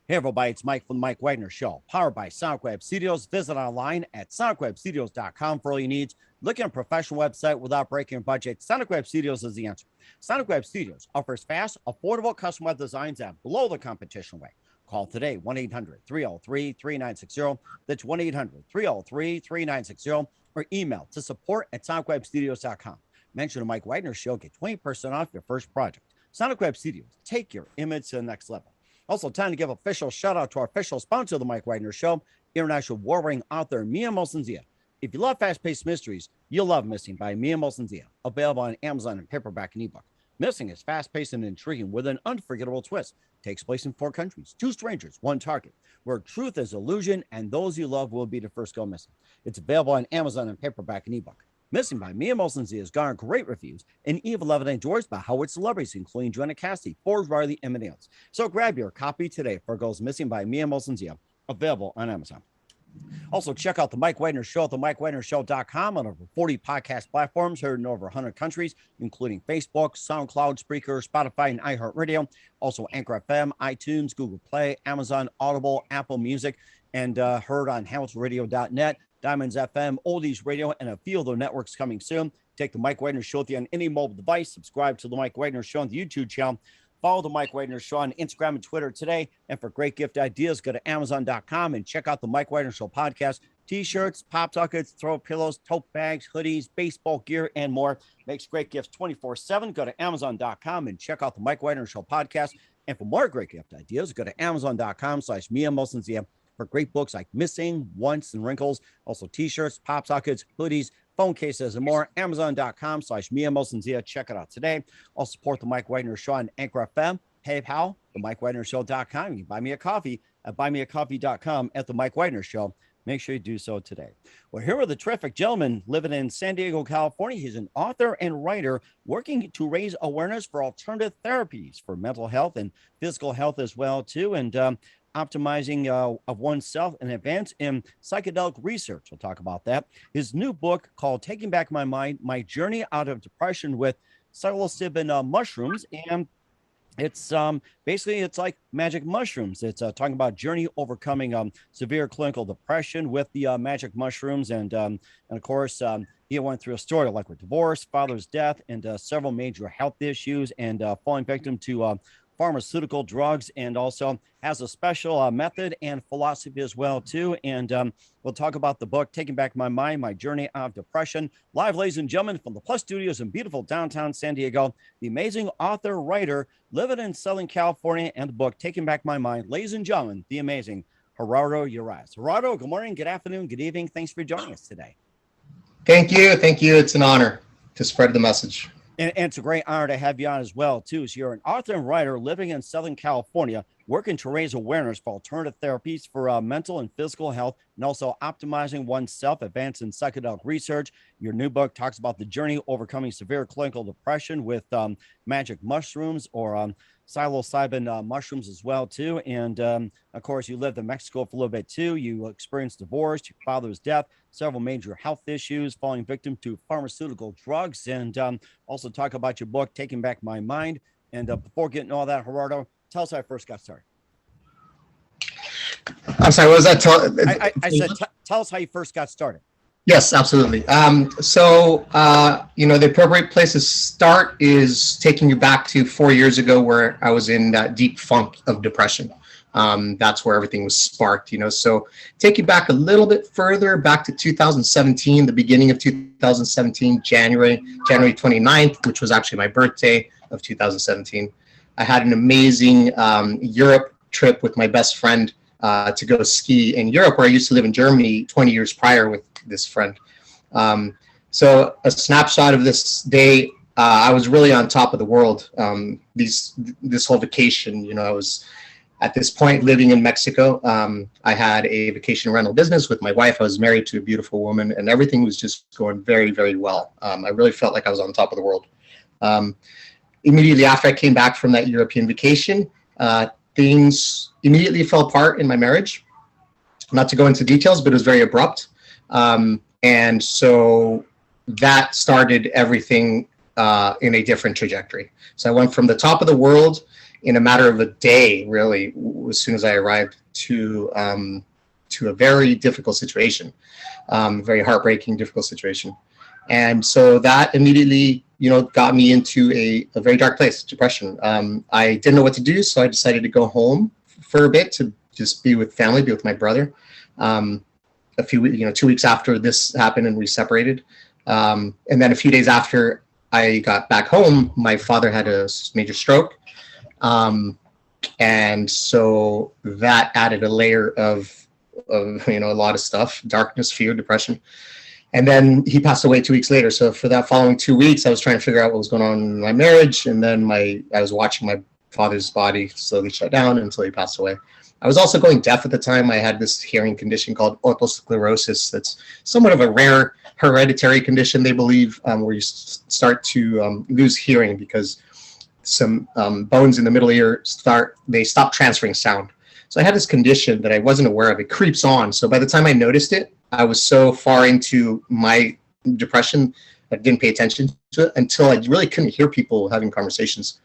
Hey everybody, it's Mike from the Mike Wagner Show, powered by SoundWeb Studios. Visit online at soundwebstudios.com for all your needs. Looking at a professional website without breaking your budget, SoundWeb Studios is the answer. SoundWeb Studios offers fast, affordable custom web designs that blow the competition away. Call today, 1-800-303-3960. That's 1-800-303-3960, or email to support@soundwebstudios.com. Mention the Mike Wagner Show, get 20% off your first project. SoundWeb Studios, take your image to the next level. Also, time to give official shout out to our official sponsor of the Mike Wagner Show, international warring author Mia Mosensia. If you love fast-paced mysteries, you'll love Missing by Mia Mosensia, available on Amazon in paperback and ebook. Missing is fast-paced and intriguing with an unforgettable twist. Takes place in 4 countries, 2 strangers, 1 target, where truth is illusion and those you love will be the first go missing. It's available on Amazon in paperback and ebook. Missing by Mia Mosensia has garnered great reviews and even loved and enjoyed by Howard celebrities, including Joanna Cassidy, Forbes, Riley, and many others. So grab your copy today for Goes Missing by Mia Mosensia, available on Amazon. Also, check out the Mike Wagner Show at themikewagnershow.com on over 40 podcast platforms heard in over 100 countries, including Facebook, SoundCloud, Spreaker, Spotify, and iHeartRadio. Also, Anchor FM, iTunes, Google Play, Amazon, Audible, Apple Music, and heard on HamiltonRadio.net, Diamonds FM, Oldies Radio, and a few other networks coming soon. Take the Mike Wagner Show with you on any mobile device. Subscribe to the Mike Wagner Show on the YouTube channel. Follow the Mike Wagner Show on Instagram and Twitter today. And for great gift ideas, go to Amazon.com and check out the Mike Wagner Show podcast. T-shirts, pop sockets, throw pillows, tote bags, hoodies, baseball gear, and more. Makes great gifts 24/7. Go to Amazon.com and check out the Mike Wagner Show podcast. And for more great gift ideas, go to Amazon.com/Mia Mosensia for great books like Missing, Once, and Wrinkles. Also T-shirts, pop sockets, hoodies, phone cases, and more. Amazon.com/Mia Mosensia. Check it out today. Also support the Mike Wagner Show on Anchor FM, PayPal, themikewagnershow.com. You can buy me a coffee at buymeacoffee.com at the Mike Wagner Show. Make sure you do so today. Well, here are the terrific gentleman living in San Diego, California. He's an author and writer working to raise awareness for alternative therapies for mental health and physical health as well, too. And optimizing of oneself and advance in psychedelic research. We'll talk about that. His new book called Taking Back My Mind, My Journey Out of Depression with Psilocybin Mushrooms. And it's basically it's like magic mushrooms. It's talking about journey overcoming severe clinical depression with the magic mushrooms. And of course, he went through a story like with divorce, father's death, and several major health issues, and falling victim to pharmaceutical drugs, and also has a special method and philosophy as well too. And we'll talk about the book Taking Back My Mind, My Journey Out of Depression. Live, ladies and gentlemen, from the Plus Studios in beautiful downtown San Diego, the amazing author, writer, living in Southern California, and the book Taking Back My Mind, ladies and gentlemen, the amazing Gerardo Urias. Gerardo, good morning, good afternoon, good evening. Thanks for joining us today. Thank you. It's an honor to spread the message. And it's a great honor to have you on as well, too. So you're an author and writer living in Southern California, working to raise awareness for alternative therapies for mental and physical health, and also optimizing oneself, advancing psychedelic research. Your new book talks about the journey overcoming severe clinical depression with magic mushrooms, or psilocybin mushrooms as well, too. And of course, you lived in Mexico for a little bit, too. You experienced divorce, your father's death, several major health issues, falling victim to pharmaceutical drugs, and also talk about your book, Taking Back My Mind. And before getting all that, Gerardo, tell us how I first got started. I'm sorry, what was that? I said, tell us how you first got started. Yes, absolutely. The appropriate place to start is taking you back to 4 years ago, where I was in that deep funk of depression. That's where everything was sparked, So take you back a little bit further, back to 2017, the beginning of 2017, January 29th, which was actually my birthday of 2017. I had an amazing Europe trip with my best friend to go ski in Europe, where I used to live in Germany 20 years prior with this friend. So a snapshot of this day, I was really on top of the world. This whole vacation, I was at this point living in Mexico. I had a vacation rental business with my wife. I was married to a beautiful woman, and everything was just going very, very well. I really felt like I was on top of the world. Immediately after I came back from that European vacation, things immediately fell apart in my marriage. Not to go into details, but it was very abrupt. And so that started everything in a different trajectory. So I went from the top of the world in a matter of a day, really, as soon as I arrived to a very difficult situation, very heartbreaking, difficult situation. And so that immediately, got me into a very dark place, depression. I didn't know what to do, so I decided to go home for a bit to just be with family, be with my brother. A few, 2 weeks after this happened and we separated. And then a few days after I got back home, my father had a major stroke. And so that added a layer of a lot of stuff, darkness, fear, depression. And then he passed away 2 weeks later. So for that following 2 weeks, I was trying to figure out what was going on in my marriage. And then I was watching my father's body slowly shut down until he passed away. I was also going deaf at the time. I had this hearing condition called otosclerosis. That's somewhat of a rare hereditary condition, they believe, where you start to lose hearing because some bones in the middle ear stop transferring sound. So I had this condition that I wasn't aware of. It creeps on. So by the time I noticed it, I was so far into my depression, I didn't pay attention to it until I really couldn't hear people having conversations.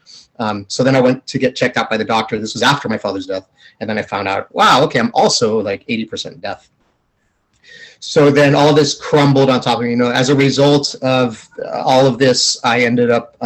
So then I went to get checked out by the doctor. This was after my father's death. And then I found out, wow, okay, I'm also like 80% deaf. So then all this crumbled on top of me. As a result of all of this, I ended up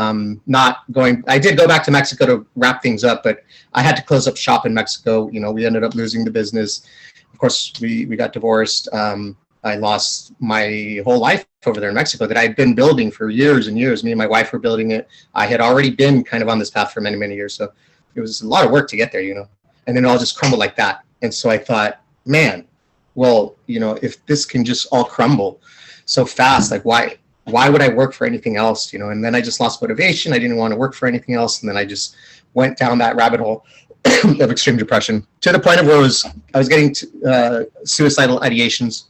not going. I did go back to Mexico to wrap things up, but I had to close up shop in Mexico. We ended up losing the business. Of course, we got divorced. I lost my whole life over there in Mexico that I'd been building for years and years. Me and my wife were building it. I had already been kind of on this path for many, many years. So it was a lot of work to get there, and then it all just crumbled like that. And so I thought, man, well, if this can just all crumble so fast, like why would I work for anything else? And then I just lost motivation. I didn't want to work for anything else. And then I just went down that rabbit hole of extreme depression to the point of where I was getting suicidal ideations.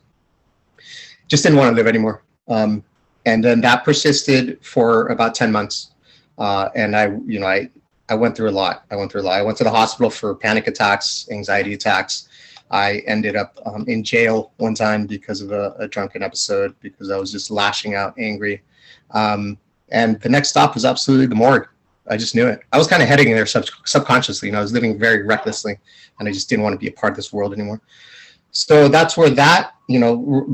Just didn't want to live anymore. And then that persisted for about 10 months. And I went through a lot. I went to the hospital for panic attacks, anxiety attacks. I ended up in jail one time because of a drunken episode because I was just lashing out, angry. And the next stop was absolutely the morgue. I just knew it. I was kind of heading there subconsciously. I was living very recklessly, and I just didn't want to be a part of this world anymore. So that's where that,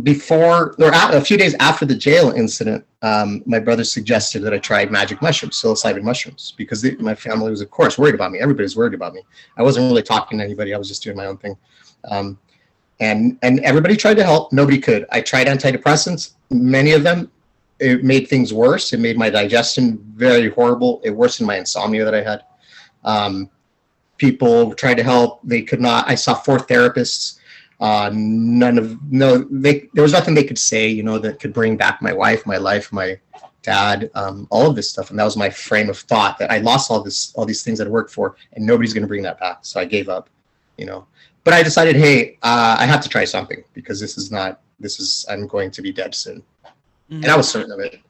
before or a few days after the jail incident, my brother suggested that I try magic mushrooms, psilocybin mushrooms, because my family was, of course, worried about me. Everybody's worried about me. I wasn't really talking to anybody. I was just doing my own thing. And everybody tried to help. Nobody could. I tried antidepressants. Many of them, it made things worse. It made my digestion very horrible. It worsened my insomnia that I had. People tried to help. They could not. I saw 4 therapists. There was nothing they could say, that could bring back my wife, my life, my dad, all of this stuff. And that was my frame of thought, that I lost all these things that I worked for, and nobody's going to bring that back. So I gave up, but I decided, hey, I have to try something, because I'm going to be dead soon. Mm-hmm. And I was certain of it.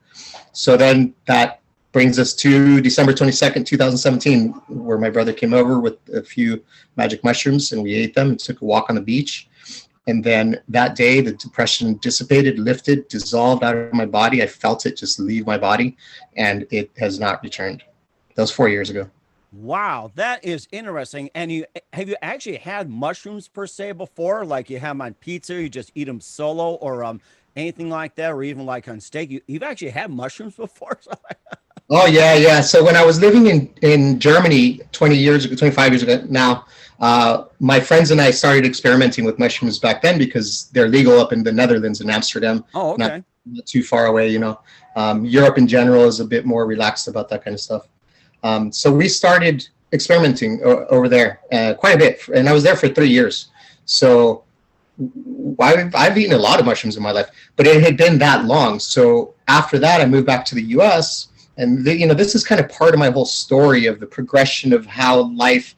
So then that brings us to December 22nd, 2017, where my brother came over with a few magic mushrooms, and we ate them and took a walk on the beach. And then that day, the depression dissipated, lifted, dissolved out of my body. I felt it just leave my body, and it has not returned. That was 4 years ago. Wow, that is interesting. And have you actually had mushrooms per se before? Like you have them on pizza, you just eat them solo, or anything like that, or even like on steak? You've actually had mushrooms before? Oh, yeah. So when I was living in Germany 25 years ago now, my friends and I started experimenting with mushrooms back then, because they're legal up in the Netherlands and Amsterdam. Oh, okay. Not too far away, Europe in general is a bit more relaxed about that kind of stuff. So we started experimenting over there quite a bit, and I was there for 3 years. So I've eaten a lot of mushrooms in my life, but it had been that long. So after that, I moved back to the U.S., and this is kind of part of my whole story of the progression of how life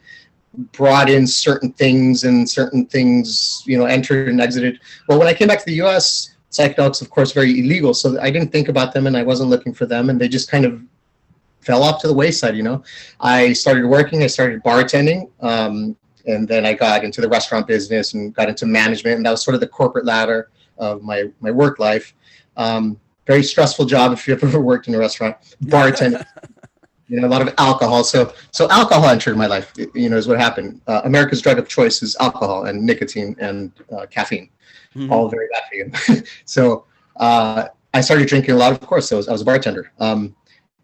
brought in certain things, and certain things, entered and exited. Well, when I came back to the U.S., psychedelics, of course, very illegal, so I didn't think about them, and I wasn't looking for them, and they just kind of fell off to the wayside. I started working, I started bartending, and then I got into the restaurant business and got into management, and that was sort of the corporate ladder of my work life. Very stressful job if you've ever worked in a restaurant, bartending. a lot of alcohol. So alcohol entered my life, is what happened. America's drug of choice is alcohol and nicotine and caffeine, all very bad for you. So I started drinking a lot, of course. I was a bartender.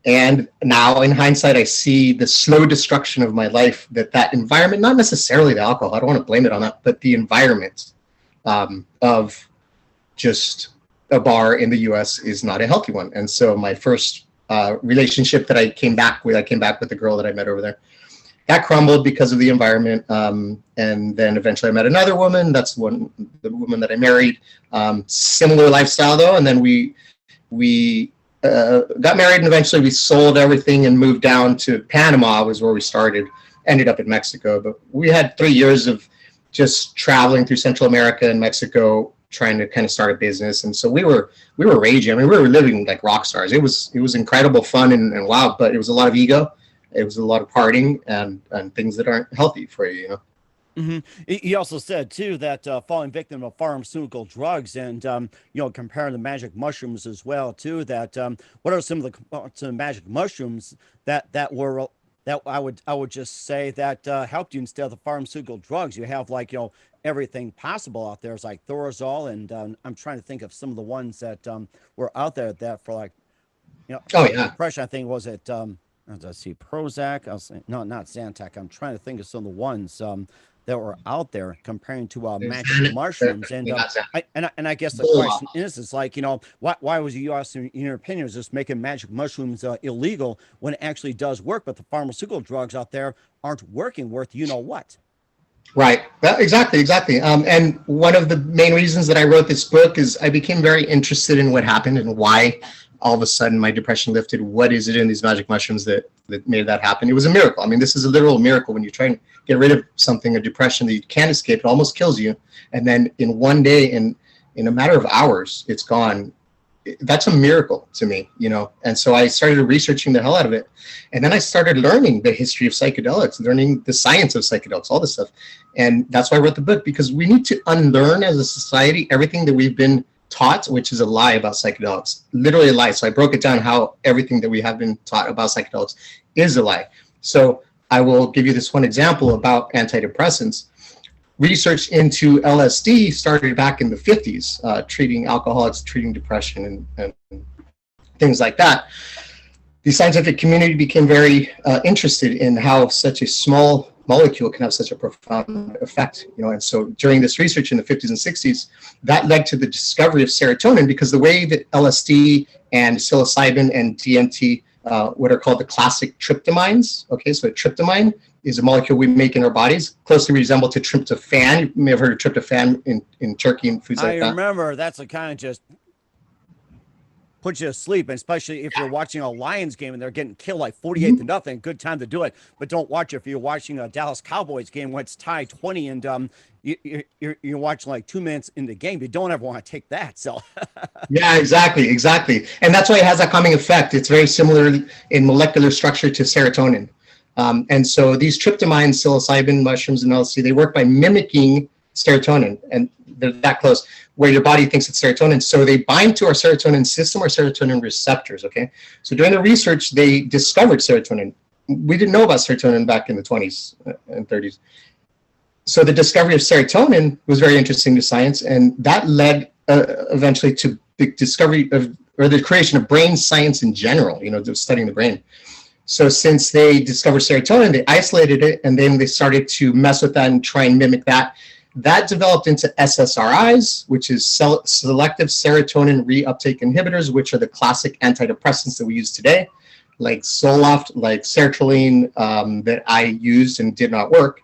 And now in hindsight, I see the slow destruction of my life, that environment, not necessarily the alcohol, I don't want to blame it on that, but the environment of just a bar in the US is not a healthy one. And so my first relationship that I came back with the girl that I met over there. That crumbled because of the environment. And then eventually I met another woman. That's the woman that I married. Similar lifestyle though. And then we got married, and eventually we sold everything and moved down to Panama, was where we started. Ended up in Mexico, but we had 3 years of just traveling through Central America and Mexico, trying to kind of start a business. And so we were raging. I mean, we were living like rock stars. It was incredible fun and wow, but it was a lot of ego. It was a lot of partying and things that aren't healthy for you, He also said too that falling victim of pharmaceutical drugs and comparing the magic mushrooms as well too. That what are some of the magic mushrooms that I would just say that helped you instead of the pharmaceutical drugs? You have everything possible out there. It's like Thorazol, and I'm trying to think of some of the ones that were out there that for depression. I think was it let's see, Prozac. I was saying, no, not Zantac. I'm trying to think of some of the ones that were out there comparing to magic mushrooms. And I guess the question is like, why was the U.S. in your opinion is just making magic mushrooms illegal when it actually does work, but the pharmaceutical drugs out there aren't working worth what? Right. Exactly. And one of the main reasons that I wrote this book is I became very interested in what happened and why all of a sudden my depression lifted. What is it in these magic mushrooms that made that happen? It was a miracle. I mean, this is a literal miracle. When you try and get rid of something, a depression that you can't escape, it almost kills you. And then in one day, in a matter of hours, it's gone. That's a miracle to me, And so I started researching the hell out of it. And then I started learning the history of psychedelics, learning the science of psychedelics, all this stuff. And that's why I wrote the book, because we need to unlearn as a society everything that we've been taught, which is a lie about psychedelics, literally a lie. So I broke it down how everything that we have been taught about psychedelics is a lie. So I will give you this one example about antidepressants. Research into LSD started back in the 50s, treating alcoholics, treating depression and things like that. The scientific community became very interested in how such a small molecule can have such a profound effect, and so during this research in the 50s and 60s, that led to the discovery of serotonin, because the way that LSD and psilocybin and DMT, what are called the classic tryptomines, okay, so a tryptomine is a molecule we make in our bodies, closely resemble to tryptophan. You may have heard of tryptophan in turkey and foods like that. I remember that's a kind of just put you to sleep, and especially if you're watching a Lions game and they're getting killed like 48-0, good time to do it. But don't watch it if you're watching a Dallas Cowboys game when it's tied 20 and you're watching like 2 minutes in the game. You don't ever want to take that. So yeah, exactly. And that's why it has that calming effect. It's very similar in molecular structure to serotonin. And so these tryptomines, psilocybin, mushrooms, and LSD, they work by mimicking serotonin, and they're that close, where your body thinks it's serotonin. So they bind to our serotonin system, or serotonin receptors, okay? So during the research, they discovered serotonin. We didn't know about serotonin back in the 20s and 30s. So the discovery of serotonin was very interesting to science, and that led eventually to the discovery of, or the creation of brain science in general, studying the brain. So since they discovered serotonin, they isolated it, and then they started to mess with that and try and mimic that. That developed into SSRIs, which is selective serotonin reuptake inhibitors, which are the classic antidepressants that we use today, like Zoloft, like sertraline, that I used and did not work.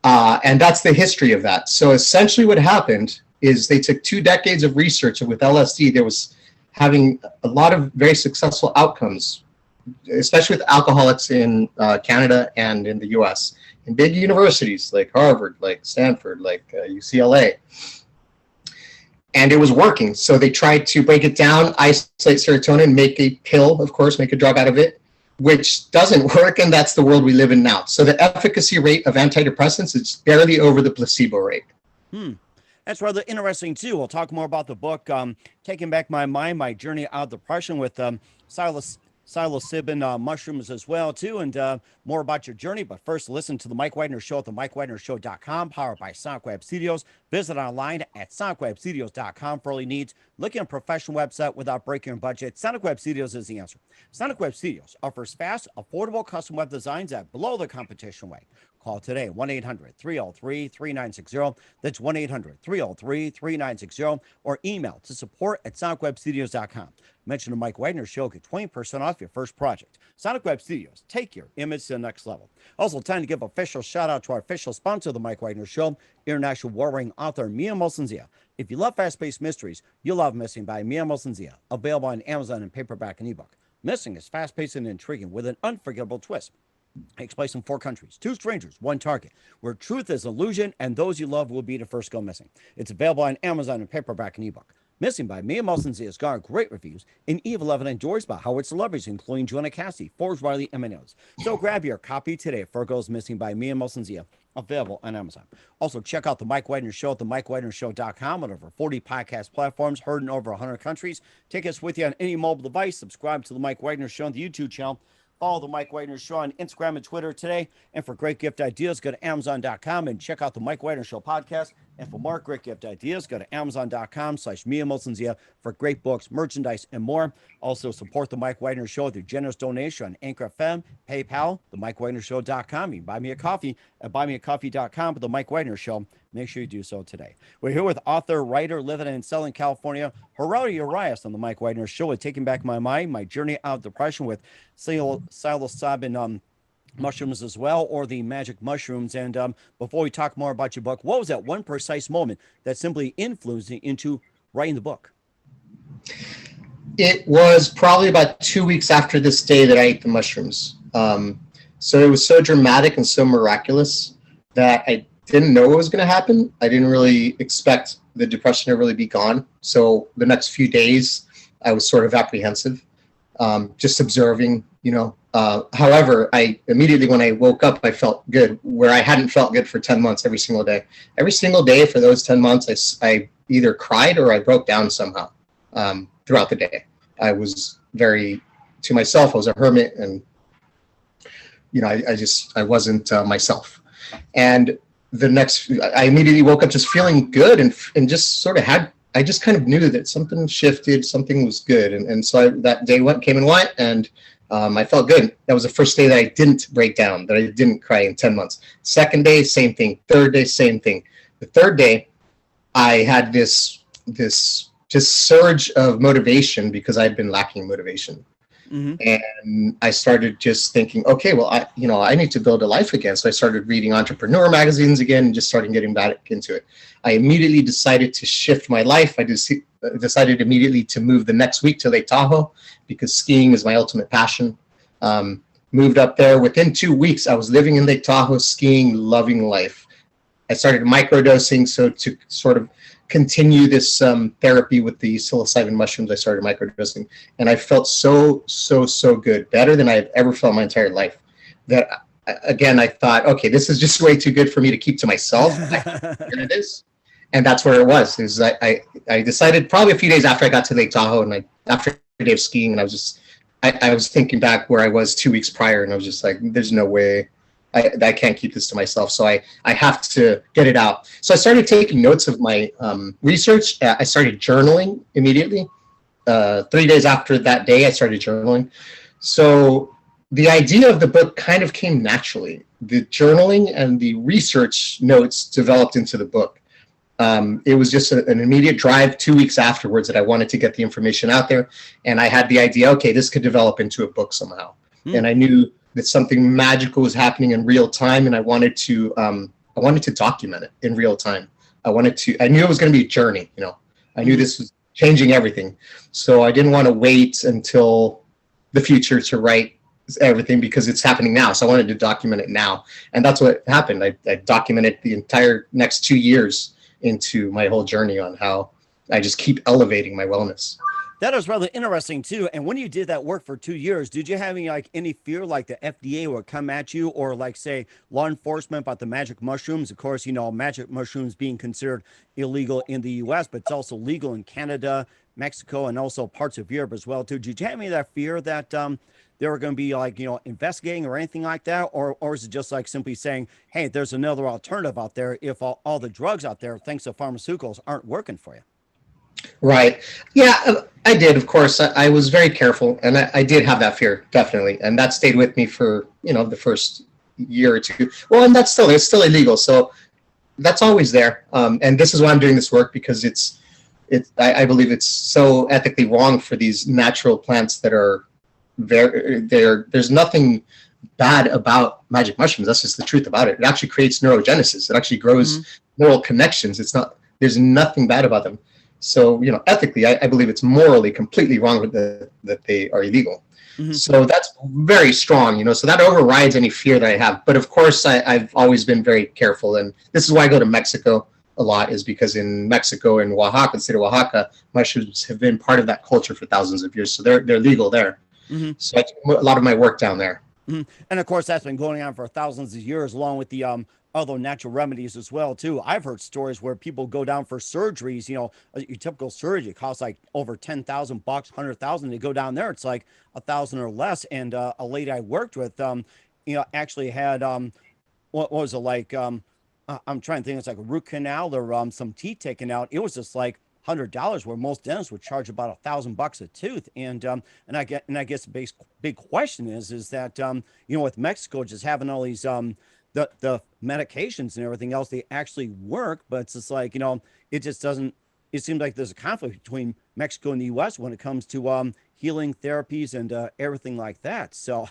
And that's the history of that. So essentially what happened is they took 2 decades of research, and with LSD, there was having a lot of very successful outcomes, especially with alcoholics in Canada and in the US, in big universities like Harvard, like Stanford, like UCLA. And it was working. So they tried to break it down, isolate serotonin, make a pill, of course, make a drug out of it, which doesn't work, and that's the world we live in now. So the efficacy rate of antidepressants is barely over the placebo rate. That's rather interesting too. We'll talk more about the book, Taking Back My Mind, My Journey Out of Depression, with Silas psilocybin mushrooms as well too, and more about your journey. But first, listen to the Mike Wagner Show at the MikeWagnerShow.com, powered by Sonic Web Studios. Visit online at SonicWebStudios.com for all your needs. Looking at a professional website without breaking your budget? Sonic Web Studios is the answer. Sonic Web Studios offers fast, affordable custom web designs at below the competition rate. Call today, 1-800-303-3960. That's 1-800-303-3960. Or email to support@sonicwebstudios.com. Mention the Mike Wagner Show, get 20% off your first project. Sonic Web Studios, take your image to the next level. Also, time to give official shout out to our official sponsor of the Mike Wagner Show, international warring author Mia Molson-Zia. If you love fast-paced mysteries, you'll love Missing by Mia Molson-Zia, available on Amazon in paperback and ebook. Missing is fast-paced and intriguing with an unforgettable twist. It takes place in 4 countries, 2 strangers, 1 target, where truth is illusion and those you love will be the first go missing. It's available on Amazon in paperback and ebook. Missing by Mia Molson-Zia has garnered great reviews, and Eve 11 endorsed by Howard celebrities, including Joanna Cassidy, Forbes, Riley, and many others. So grab your copy today of Virgo's Missing by Mia Molson-Zia, available on Amazon. Also, check out the Mike Wagner Show at the MikeWagnerShow.com on over 40 podcast platforms, heard in over 100 countries. Take us with you on any mobile device. Subscribe to the Mike Wagner Show on the YouTube channel. Follow the Mike Wagner Show on Instagram and Twitter today. And for great gift ideas, go to Amazon.com and check out the Mike Wagner Show podcast. And for more great gift ideas, go to Amazon.com/Mia Molson-Zia for great books, merchandise, and more. Also, support the Mike Wagner Show with your generous donation on Anchor FM, PayPal, the MikeWagnerShow.com. You can buy me a coffee at buymeacoffee.com with the Mike Wagner Show. Make sure you do so today. We're here with author, writer, living in Southern California, Gerardo Urias on the Mike Wagner Show with Taking Back My Mind, my journey out of depression with psilocybin mushrooms as well, or the magic mushrooms. And before we talk more about your book, what was that one precise moment that simply influenced you into writing the book? It was probably about 2 weeks after this day that I ate the mushrooms. So it was so dramatic and so miraculous that I didn't know what was going to happen. I didn't really expect the depression to really be gone. So the next few days, I was sort of apprehensive, just observing, however, I immediately, when I woke up, I felt good, where I hadn't felt good for 10 months every single day. Every single day for those 10 months, I either cried or I broke down somehow throughout the day. I was very to myself. I was a hermit, and I wasn't myself. And I immediately woke up just feeling good and just sort of I just kind of knew that something shifted, something was good. And so that day came and went, and I felt good. That was the first day that I didn't break down, that I didn't cry in 10 months. Second day, same thing. Third day, same thing. The third day, I had this just surge of motivation because I'd been lacking motivation. Mm-hmm. And I started just thinking, okay, well, I need to build a life again. So I started reading entrepreneur magazines again and just started getting back into it. I immediately decided to shift my life. I decided immediately to move the next week to Lake Tahoe because skiing is my ultimate passion. Moved up there. Within 2 weeks, I was living in Lake Tahoe, skiing, loving life. I started microdosing, so to sort of continue this therapy with the psilocybin mushrooms, I started microdosing, and I felt so good, better than I had ever felt my entire life. That again, I thought, okay, this is just way too good for me to keep to myself. And it is, and that's where it was. Is I decided probably a few days after I got to Lake Tahoe, and after a day of skiing, and I was thinking back where I was 2 weeks prior, and I was just like, there's no way. I can't keep this to myself, so I have to get it out. So I started taking notes of my research. I started journaling immediately. 3 days after that day, I started journaling. So the idea of the book kind of came naturally. The journaling and the research notes developed into the book. It was just an immediate drive 2 weeks afterwards that I wanted to get the information out there. And I had the idea, okay, this could develop into a book somehow. And I knew that something magical was happening in real time, and I wanted to document it in real time. I knew it was going to be a journey. I knew this was changing everything, so I didn't want to wait until the future to write everything because it's happening now. So I wanted to document it now, and that's what happened. I documented the entire next 2 years into my whole journey on how I just keep elevating my wellness. That is rather interesting too. And when you did that work for 2 years, did you have any fear like the FDA would come at you, or like say law enforcement about the magic mushrooms? Of course, magic mushrooms being considered illegal in the U.S., but it's also legal in Canada, Mexico, and also parts of Europe as well too. Did you have any of that fear that they were going to be like investigating or anything like that, or is it just like simply saying, hey, there's another alternative out there if all the drugs out there, thanks to pharmaceuticals, aren't working for you? Right. Yeah, I did. Of course, I was very careful, and I did have that fear, definitely, and that stayed with me for the first year or two. Well, and it's still illegal, so that's always there. And this is why I'm doing this work, because I believe it's so ethically wrong for these natural plants that are there's nothing bad about magic mushrooms. That's just the truth about it. It actually creates neurogenesis. It actually grows neural connections. There's nothing bad about them. So, ethically, I believe it's morally completely wrong that they are illegal. So that's very strong, so that overrides any fear that I have. But of course, I've always been very careful. And this is why I go to Mexico a lot, is because in Mexico, in Oaxaca, the state of Oaxaca, mushrooms have been part of that culture for thousands of years. So they're legal there. So I do a lot of my work down there. And of course, that's been going on for thousands of years, along with the other natural remedies as well too. I've heard stories where people go down for surgeries. Your typical surgery costs like over $10,000, $100,000. They go down there, it's like $1,000 or less. And a lady I worked with, actually had what was it like? I'm trying to think. It's like a root canal or some teeth taken out. It was just like $100, where most dentists would charge about $1,000 a tooth. And I guess the big question is that with Mexico just having all these the medications and everything else, they actually work, but it's just like it just doesn't. It seems like there's a conflict between Mexico and the U.S. when it comes to healing therapies and everything like that. So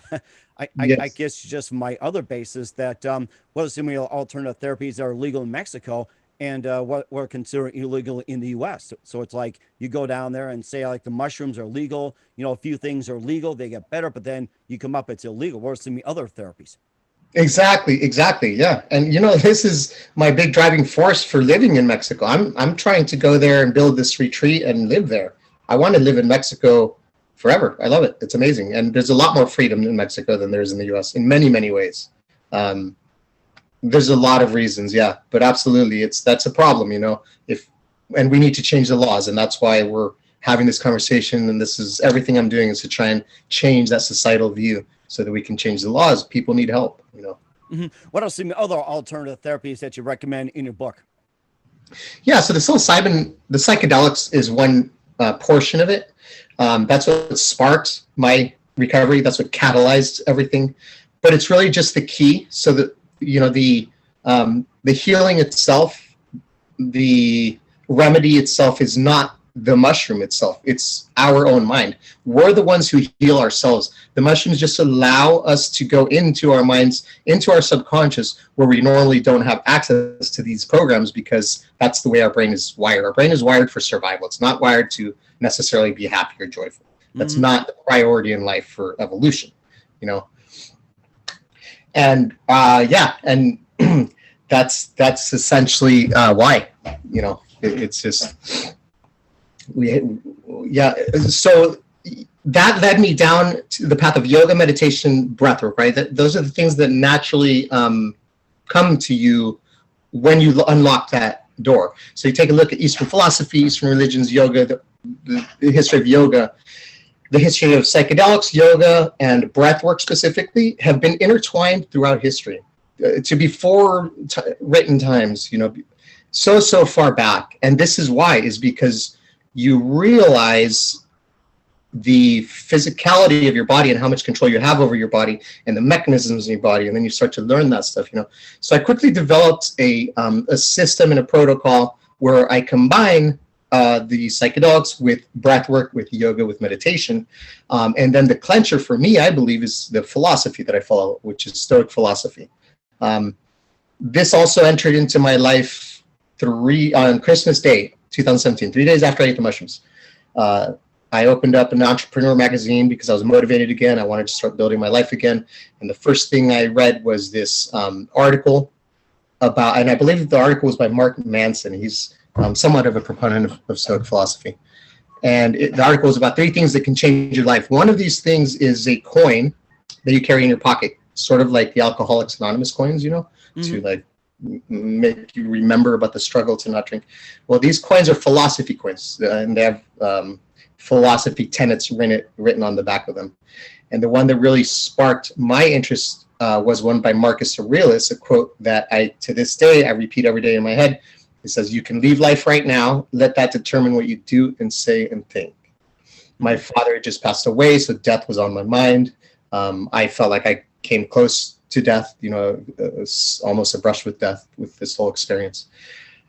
I guess just my other basis that what are some alternative therapies that are legal in Mexico and what were considered illegal in the U.S. So it's like you go down there and say like the mushrooms are legal, a few things are legal, they get better, but then you come up, it's illegal. What are some other therapies? Exactly. Yeah. And this is my big driving force for living in Mexico. I'm trying to go there and build this retreat and live there. I want to live in Mexico forever. I love it. It's amazing. And there's a lot more freedom in Mexico than there is in the US in many, many ways. There's a lot of reasons, yeah, but absolutely that's a problem, and we need to change the laws, and that's why we're having this conversation, and this is everything I'm doing is to try and change that societal view so that we can change the laws. People need help, What are some other alternative therapies that you recommend in your book? Yeah, so the psychedelics is one portion of it. That's what sparked my recovery. That's what catalyzed everything. But it's really just the key. So that the healing itself, the remedy itself is not the mushroom itself. It's our own mind. We're the ones who heal ourselves. The mushrooms just allow us to go into our minds, into our subconscious, where we normally don't have access to these programs, because that's the way our brain is wired. Our brain is wired for survival. It's not wired to necessarily be happy or joyful. That's not the priority in life for evolution, And and that's essentially why, it's just. So that led me down to the path of yoga, meditation, breathwork, right? Those are the things that naturally come to you when you unlock that door. So you take a look at Eastern philosophy, Eastern religions, yoga, the history of yoga, the history of psychedelics, yoga, and breathwork specifically have been intertwined throughout history to before written times, so far back. And this is why, is because you realize the physicality of your body and how much control you have over your body and the mechanisms in your body, and then you start to learn that stuff, So I quickly developed a system and a protocol where I combine the psychedelics with breath work, with yoga, with meditation. And then the clincher for me, I believe, is the philosophy that I follow, which is Stoic philosophy. This also entered into my life on Christmas Day, 2017, 3 days after I ate the mushrooms. I opened up an entrepreneur magazine because I was motivated again. I wanted to start building my life again. And the first thing I read was this article about, and I believe the article was by Mark Manson. He's somewhat of a proponent of Stoic philosophy. And the article is about 3 things that can change your life. One of these things is a coin that you carry in your pocket, sort of like the Alcoholics Anonymous coins, you know, to like make you remember about the struggle to not drink. Well, these coins are philosophy coins, and they have philosophy tenets written on the back of them. And the one that really sparked my interest was one by Marcus Aurelius, a quote that to this day, I repeat every day in my head. It says, "You can leave life right now. Let that determine what you do and say and think." My father had just passed away, so death was on my mind. I felt like I came close to death, you know, almost a brush with death with this whole experience.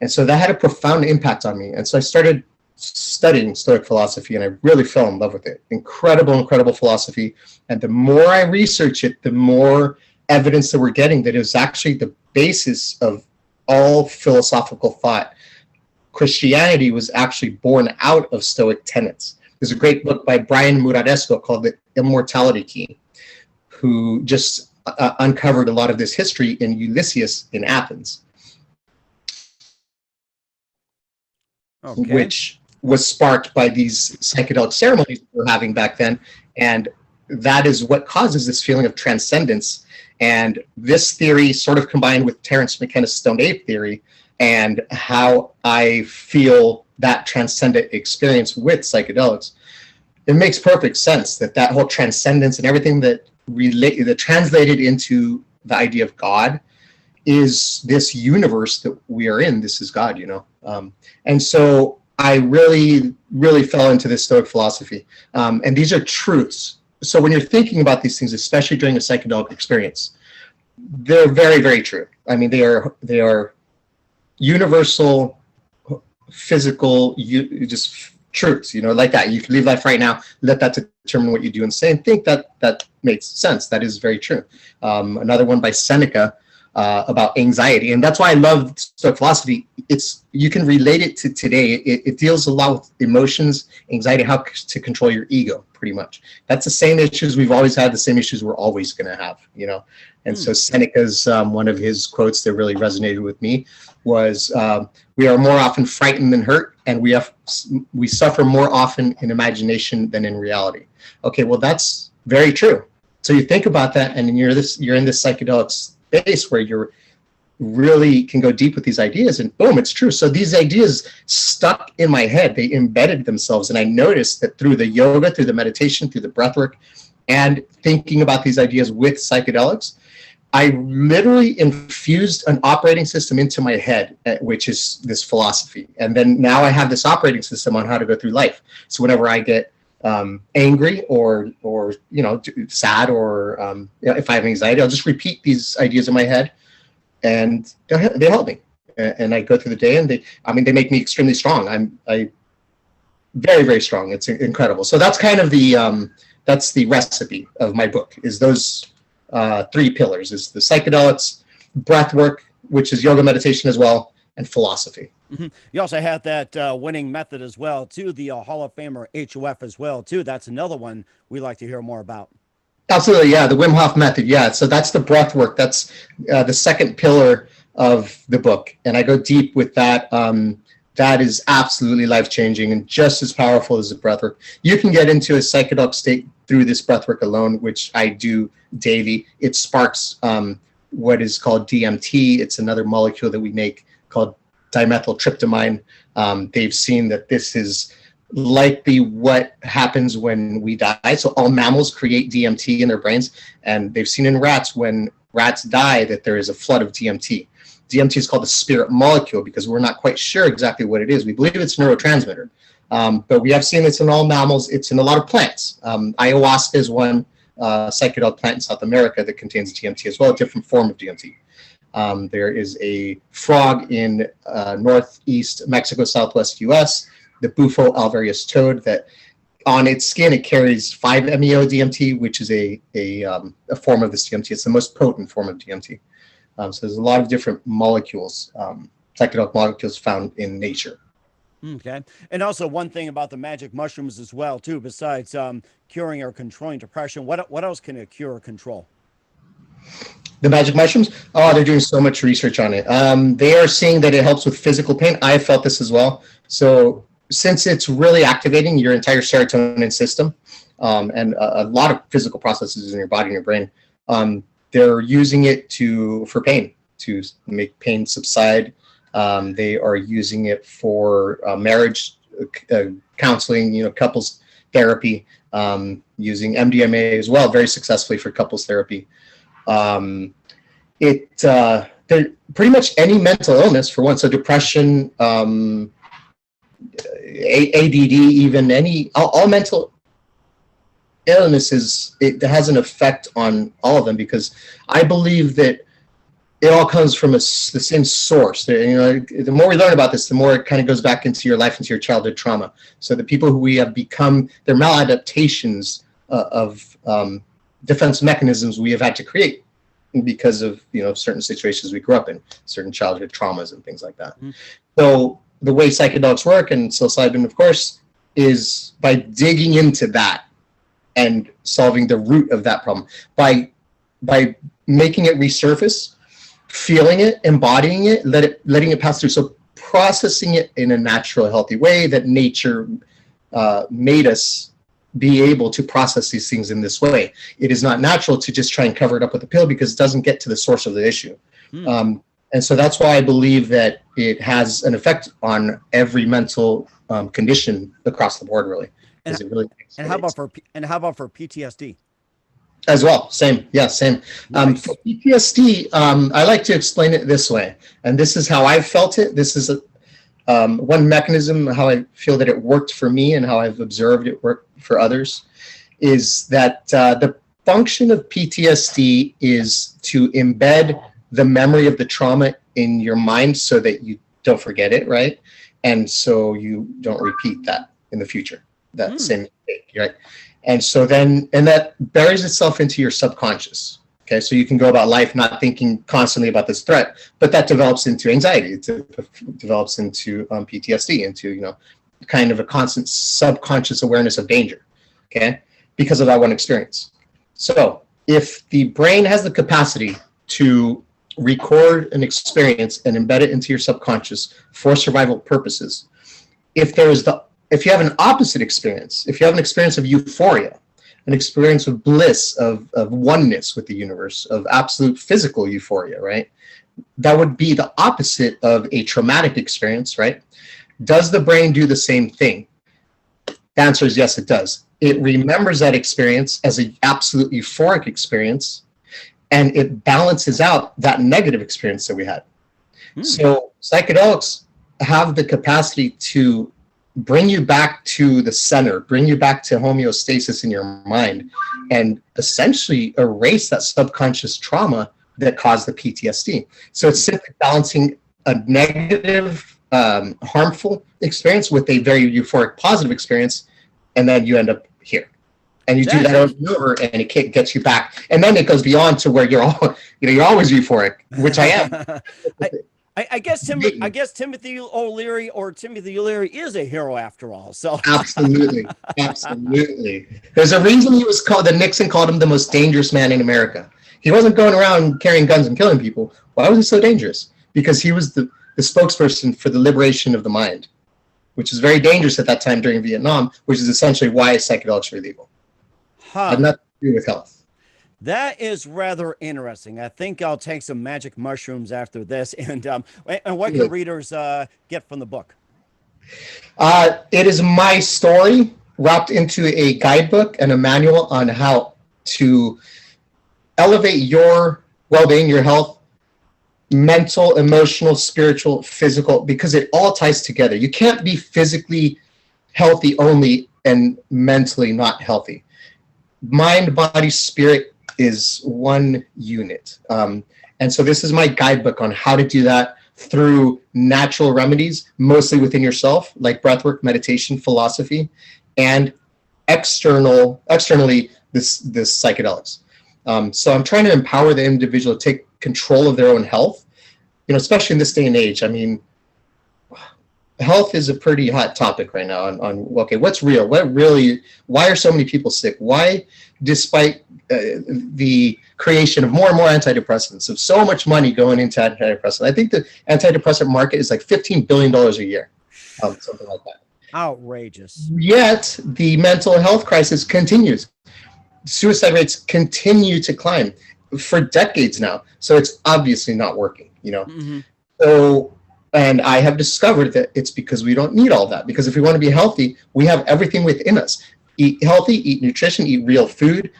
And so that had a profound impact on me. And so I started studying Stoic philosophy, and I really fell in love with it. Incredible philosophy. And the more I research it, the more evidence that we're getting that it was actually the basis of all philosophical thought. Christianity was actually born out of Stoic tenets. There's a great book by Brian Muraresco called The Immortality Key, who just uncovered a lot of this history in Ulysses in Athens, which was sparked by these psychedelic ceremonies we were having back then. And that is what causes this feeling of transcendence. And this theory sort of combined with Terence McKenna's Stoned Ape theory and how I feel that transcendent experience with psychedelics, it makes perfect sense that whole transcendence and everything that translated into the idea of God is this universe that we are in. This is God, you know. And so I really fell into this Stoic philosophy. And these are truths. So when you're thinking about these things, especially during a psychedelic experience, they're very, very true. I mean, they are universal, physical, just truths, you know, like that. You can leave life right now, let that determine what you do and say and think. That makes sense. That is very true. Another one by Seneca about anxiety. And that's why I love Stoic philosophy. You can relate it to today. It deals a lot with emotions, anxiety, how to control your ego, pretty much. That's the same issues we've always had, the same issues we're always going to have, you know. And so Seneca's, one of his quotes that really resonated with me was, "We are more often frightened than hurt, and we suffer more often in imagination than in reality." Okay, well, that's very true. So you think about that, and you're in this psychedelic space where you're really can go deep with these ideas, and boom, it's true. So these ideas stuck in my head, they embedded themselves, and I noticed that through the yoga, through the meditation, through the breath work, and thinking about these ideas with psychedelics, I literally infused an operating system into my head, which is this philosophy. And then now I have this operating system on how to go through life. So whenever I get angry or you know, sad, or if I have anxiety, I'll just repeat these ideas in my head, and they help me. And I go through the day, and they make me extremely strong. I'm very, very strong. It's incredible. So that's kind of that's the recipe of my book, is those 3 pillars: is the psychedelics, breath work, which is yoga meditation as well, and philosophy. Mm-hmm. You also had that winning method as well, too, the Hall of Famer HOF as well, too. That's another one we like to hear more about. Absolutely, yeah, the Wim Hof method, yeah. So that's the breath work. That's the second pillar of the book, and I go deep with that. That is absolutely life-changing and just as powerful as the breath work. You can get into a psychedelic state through this breath work alone, which I do daily. It sparks what is called DMT. It's another molecule that we make called dimethyltryptomine. They've seen that this is likely what happens when we die. So all mammals create DMT in their brains, and they've seen in rats, when rats die, that there is a flood of DMT. DMT is called the spirit molecule because we're not quite sure exactly what it is. We believe it's a neurotransmitter, but we have seen it's in all mammals. It's in a lot of plants. Ayahuasca is one psychedelic plant in South America that contains DMT as well, a different form of DMT. There is a frog in northeast Mexico, southwest US, the Bufo alvarius toad, that on its skin it carries 5-MeO DMT, which is a form of this DMT. It's the most potent form of DMT. So there's a lot of different molecules, psychedelic molecules found in nature. Okay. And also one thing about the magic mushrooms as well, too, besides curing or controlling depression, what else can it cure or control? The magic mushrooms? Oh, they're doing so much research on it. They are seeing that it helps with physical pain. I felt this as well. So since it's really activating your entire serotonin system, and a lot of physical processes in your body and your brain, they're using it for pain, to make pain subside. They are using it for marriage counseling, couples therapy, using MDMA as well, very successfully for couples therapy. Pretty much any mental illness, for one, so depression, ADD, even all mental illnesses, it has an effect on all of them, because I believe that it all comes from the same source. The more we learn about this, the more it kind of goes back into your life, into your childhood trauma. So the people who we have become, they're maladaptations of defense mechanisms we have had to create because of certain situations we grew up in, certain childhood traumas and things like that. Mm-hmm. So the way psychedelics work, and psilocybin, of course, is by digging into that and solving the root of that problem, by making it resurface, feeling it, embodying it, letting it pass through. So processing it in a natural, healthy way that nature made us be able to process these things in this way. It is not natural to just try and cover it up with a pill, because it doesn't get to the source of the issue. And so that's why I believe that it has an effect on every mental condition across the board, really. And how about for PTSD? As well, same. Yeah, same. Nice. For PTSD, I like to explain it this way, and this is how I've felt it. This is one mechanism, how I feel that it worked for me and how I've observed it work for others, is that the function of PTSD is to embed the memory of the trauma in your mind so that you don't forget it, right? And so you don't repeat that in the future, that same mistake, right? And so and that buries itself into your subconscious. Okay, so you can go about life not thinking constantly about this threat, but that develops into anxiety. It develops into PTSD, into kind of a constant subconscious awareness of danger. Okay, because of that one experience. So if the brain has the capacity to record an experience and embed it into your subconscious for survival purposes, if you have an opposite experience, if you have an experience of euphoria, an experience of bliss, of oneness with the universe, of absolute physical euphoria, right? That would be the opposite of a traumatic experience, right? Does the brain do the same thing? The answer is yes, it does. It remembers that experience as an absolute euphoric experience, and it balances out that negative experience that we had. So psychedelics have the capacity to bring you back to the center, bring you back to homeostasis in your mind, and essentially erase that subconscious trauma that caused the PTSD. So it's simply balancing a negative, harmful experience with a very euphoric, positive experience, and then you end up here. And you do that over and over, and it gets you back. And then it goes beyond to where you're always euphoric, which I am. I guess Timothy O'Leary is a hero after all. So absolutely. There's a reason he was called. That Nixon called him the most dangerous man in America. He wasn't going around carrying guns and killing people. Why was he so dangerous? Because he was the spokesperson for the liberation of the mind, which is very dangerous at that time during Vietnam, which is essentially why psychedelics were illegal. Had nothing to do with health. That is rather interesting. I think I'll take some magic mushrooms after this. And what can readers get from the book? It is my story wrapped into a guidebook and a manual on how to elevate your well-being, your health, mental, emotional, spiritual, physical, because it all ties together. You can't be physically healthy only and mentally not healthy. Mind, body, spirit is one unit. And so this is my guidebook on how to do that through natural remedies, mostly within yourself, like breathwork, meditation, philosophy, and externally, this psychedelics. So I'm trying to empower the individual to take control of their own health, especially in this day and age. I mean, health is a pretty hot topic right now on okay, what's real? Why are so many people sick? Why, despite the creation of more and more antidepressants, of so much money going into antidepressants, I think the antidepressant market is like $15 billion a year, something like that. Outrageous. Yet the mental health crisis continues. Suicide rates continue to climb for decades now. So it's obviously not working, you know. Mm-hmm. So, and I have discovered that it's because we don't need all that. Because if we want to be healthy, we have everything within us. Eat healthy, eat nutrition, eat real food,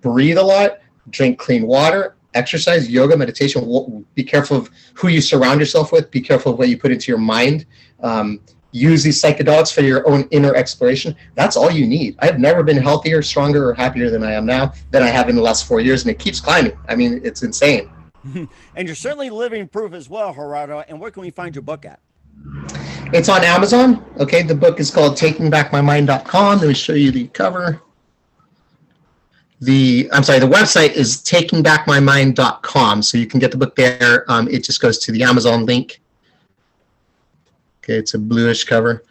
breathe a lot, drink clean water, exercise, yoga, meditation. Be careful of who you surround yourself with. Be careful of what you put into your mind. Use these psychedelics for your own inner exploration. That's all you need. I've never been healthier, stronger, or happier than I am now than I have in the last 4 years, and it keeps climbing. I mean, it's insane. And you're certainly living proof as well, Gerardo. And where can we find your book at? It's on Amazon. Okay, the book is called takingbackmymind.com. Let me show you the cover. The website is takingbackmymind.com. So you can get the book there. It just goes to the Amazon link. Okay, it's a bluish cover.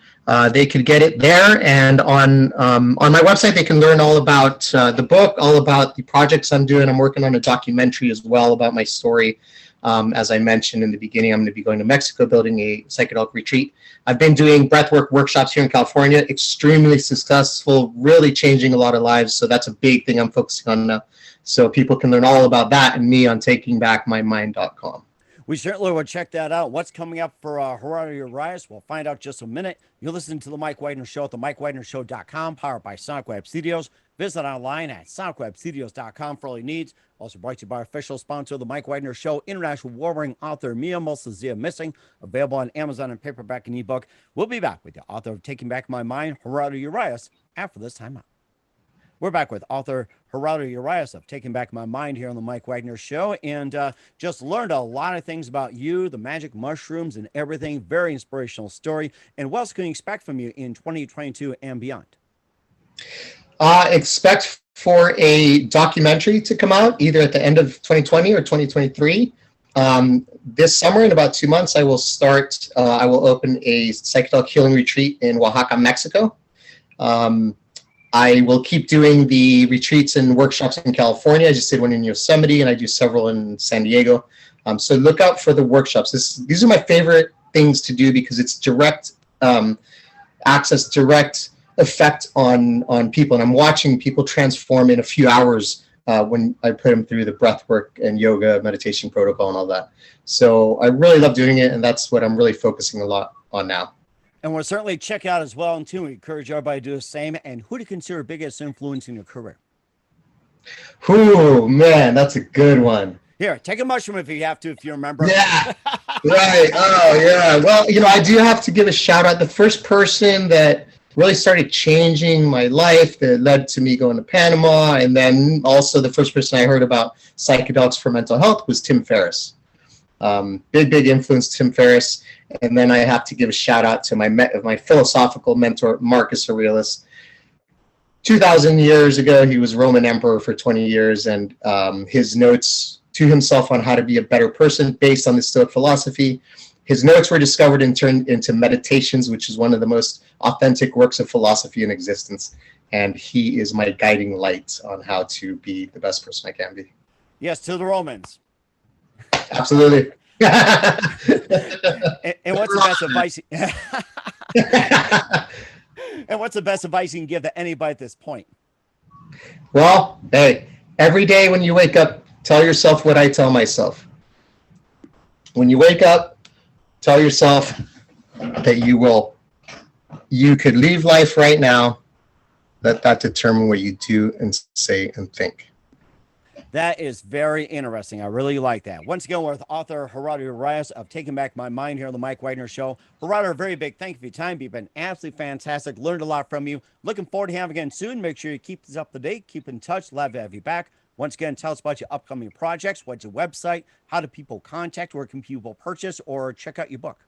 They could get it there, and on my website they can learn all about the book, all about the projects I'm doing. I'm working on a documentary as well about my story. As I mentioned in the beginning, I'm going to be going to Mexico, building a psychedelic retreat. I've been doing breathwork workshops here in California, extremely successful, really changing a lot of lives. So that's a big thing I'm focusing on now. So people can learn all about that and me on takingbackmymind.com. We certainly will check that out. What's coming up for Gerardo Urias? We'll find out just a minute. You're listening to The Mike Widener Show at themikewidenershow.com, powered by Sonic Web Studios. Visit online at sonicwebstudios.com for all your needs. Also brought to you by our official sponsor, The Mike Widener Show, international war-wearing author Mia Zia Missing, available on Amazon and paperback and ebook. We'll be back with the author of Taking Back My Mind, Gerardo Urias, after this time out. We're back with author Gerardo Urias of Taking Back My Mind here on the Mike Widener Show, and just learned a lot of things about you, the magic mushrooms and everything. Very inspirational story. And what else can you expect from you in 2022 and beyond? Expect for a documentary to come out either at the end of 2020 or 2023. This summer, in about 2 months, I will open a psychedelic healing retreat in Oaxaca, Mexico. I will keep doing the retreats and workshops in California. I just did one in Yosemite, and I do several in San Diego. So look out for the workshops. These are my favorite things to do because it's direct access, direct effect on people. And I'm watching people transform in a few hours when I put them through the breath work and yoga meditation protocol and all that. So I really love doing it, and that's what I'm really focusing a lot on now. And we'll certainly check out as well, and too, we encourage everybody to do the same. And who do you consider biggest influence in your career? Oh, man, that's a good one. Here, take a mushroom if you have to, if you remember. Yeah, right. Oh, yeah. Well, I do have to give a shout out. The first person that really started changing my life, that led to me going to Panama, and then also the first person I heard about psychedelics for mental health was Tim Ferriss. Big influence, Tim Ferriss. And then I have to give a shout out to my philosophical mentor, Marcus Aurelius. 2,000 years ago, he was Roman emperor for 20 years, and his notes to himself on how to be a better person based on the Stoic philosophy. His notes were discovered and turned into meditations, which is one of the most authentic works of philosophy in existence. And he is my guiding light on how to be the best person I can be. Yes, to the Romans. Absolutely. and what's the best advice? And what's the best advice you can give to anybody at this point? Well, hey, every day when you wake up, tell yourself what I tell myself. When you wake up, tell yourself that you could leave life right now. Let that determine what you do and say and think. That is very interesting. I really like that. Once again, we're with author Gerardo Urias of Taking Back My Mind here on the Mike Widener Show. Gerardo, a very big thank you for your time. You've been absolutely fantastic. Learned a lot from you. Looking forward to having you again soon. Make sure you keep this up to date. Keep in touch. Love to have you back. Once again, tell us about your upcoming projects. What's your website? How do people contact? Where can people purchase or check out your book?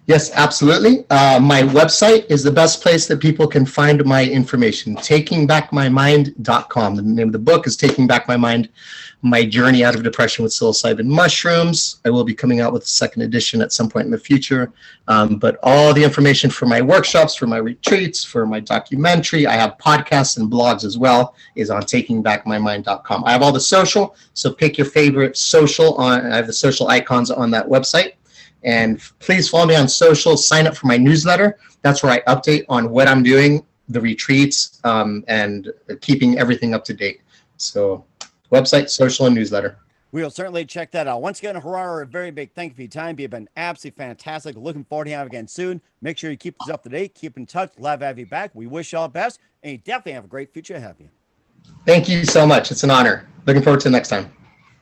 Yes, absolutely. My website is the best place that people can find my information, takingbackmymind.com. The name of the book is Taking Back My Mind, My Journey Out of Depression with Psilocybin Mushrooms. I will be coming out with a second edition at some point in the future. But all the information for my workshops, for my retreats, for my documentary, I have podcasts and blogs as well, is on takingbackmymind.com. I have all the social, so pick your favorite social. I have the social icons on that website. And please follow me on social, sign up for my newsletter. That's where I update on what I'm doing, the retreats, and keeping everything up to date. So website, social, and newsletter. We'll certainly check that out. Once again, Gerardo, a very big thank you for your time. You've been absolutely fantastic. Looking forward to having you again soon. Make sure you keep us up to date. Keep in touch. Love to have you back. We wish you all the best, and you definitely have a great future ahead of you. Thank you so much. It's an honor. Looking forward to the next time.